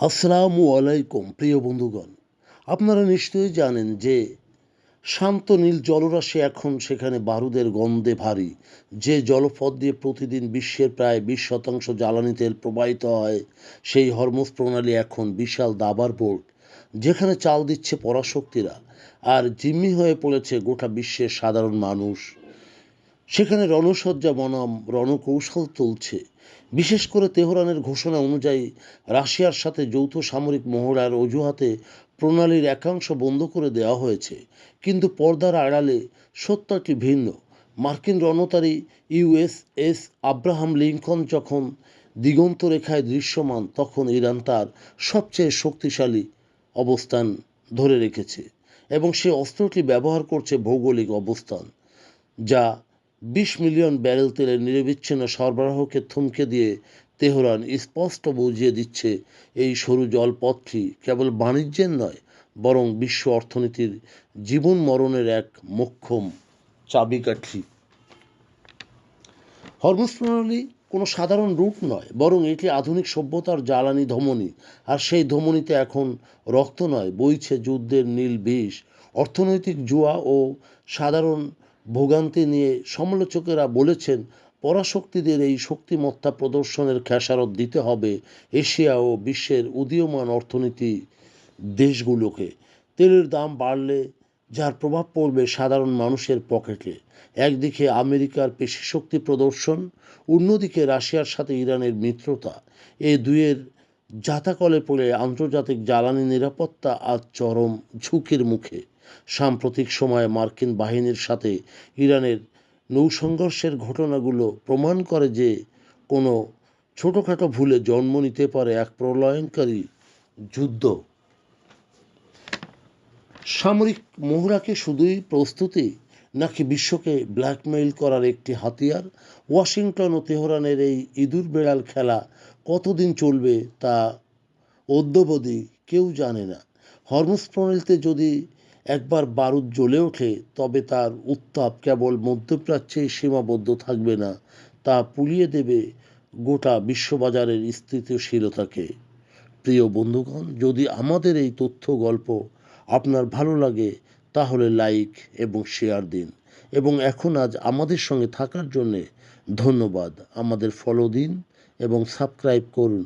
আসসালামু আলাইকুম প্রিয় বন্ধুগণ। আপনারা নিশ্চয়ই জানেন যে শান্ত নীল জলরাশি এখন সেখানে বারুদের গন্ধে ভারী। যে জলপথ দিয়ে প্রতিদিন বিশ্বের প্রায় 20% জ্বালানি তেল প্রবাহিত হয়, সেই হরমুজ প্রণালী এখন বিশাল দাবার বোর্ড, যেখানে চাল দিচ্ছে পরাশক্তিরা আর জিম্মি হয়ে পড়েছে গোটা বিশ্বের সাধারণ মানুষ। সেখানে রণসজ্জা বনাম রণকৌশল চলছে। বিশেষ করে তেহরানের ঘোষণা অনুযায়ী রাশিয়ার সাথে যৌথ সামরিক মহড়ার অজুহাতে প্রণালীর একাংশ বন্ধ করে দেওয়া হয়েছে। কিন্তু পর্দার আড়ালে সত্যটি ভিন্ন। মার্কিন রণতারী ইউএসএস আব্রাহাম লিঙ্কন যখন দিগন্ত রেখায় দৃশ্যমান, তখন ইরান তার সবচেয়ে শক্তিশালী অবস্থান ধরে রেখেছে এবং সে অস্ত্রটি ব্যবহার করছে ভৌগোলিক অবস্থান, যা 20 মিলিয়ন ব্যারেল তেলের নিরবিচ্ছিন্ন সরবরাহকে থমকে দিয়ে তেহরান স্পষ্ট বুঝিয়ে দিচ্ছে এই সরু জলপথটি কেবল বাণিজ্যের নয়, বরং বিশ্ব অর্থনীতির জীবন মরণের এক মোক্ষম চাবিকাঠি। হরমুজ প্রণালী কোনো সাধারণ রুট নয়, বরং এটি আধুনিক সভ্যতার জ্বালানি ধমনী। আর সেই ধমনীতে এখন রক্ত নয়, বইছে যুদ্ধের নীল বিষ। অর্থনৈতিক জুয়া ও সাধারণ ভোগান্তি নিয়ে সমালোচকেরা বলেছেন, পরাশক্তিদের এই শক্তিমত্তা প্রদর্শনের খেসারত দিতে হবে এশিয়া ও বিশ্বের উদীয়মান অর্থনীতি দেশগুলোকে। তেলের দাম বাড়লে যার প্রভাব পড়বে সাধারণ মানুষের পকেটে। একদিকে আমেরিকার পেশিশক্তি প্রদর্শন, অন্যদিকে রাশিয়ার সাথে ইরানের মিত্রতা। এই দুয়ের জাতাকলে পড়ে আন্তর্জাতিক জ্বালানি নিরাপত্তা আজ চরম ঝুঁকির মুখে। সাম্প্রতিক সময়ে মার্কিন বাহিনীর সাথে ইরানের নৌসংঘর্ষের ঘটনাগুলো প্রমাণ করে যে কোনো ছোটোখাটো ভুলে জন্ম নিতে পারে এক প্রলয়ঙ্কারী যুদ্ধ। সামরিক মহড়া কি শুধুই প্রস্তুতি, নাকি বিশ্বকে ব্ল্যাকমেইল করার একটি হাতিয়ার? ওয়াশিংটন ও তেহরানের এই ইঁদুর বেড়াল খেলা কতদিন চলবে তা অদ্যাবধি কেউ জানে না। হরমুজ প্রণালীতে যদি একবার বারুদ জ্বলে ওঠে, তবে তার উত্তাপ কেবল মধ্যপ্রাচ্যেই সীমাবদ্ধ থাকবে না, তা পুড়িয়ে দেবে গোটা বিশ্ববাজারের স্থিতিশীলতাকে। প্রিয় বন্ধুগণ, যদি আমাদের এই তথ্য গল্প আপনার ভালো লাগে, তাহলে লাইক এবং শেয়ার দিন। এবং এখন আজ আমাদের সঙ্গে থাকার জন্যে ধন্যবাদ। আমাদের ফলো দিন এবং সাবস্ক্রাইব করুন।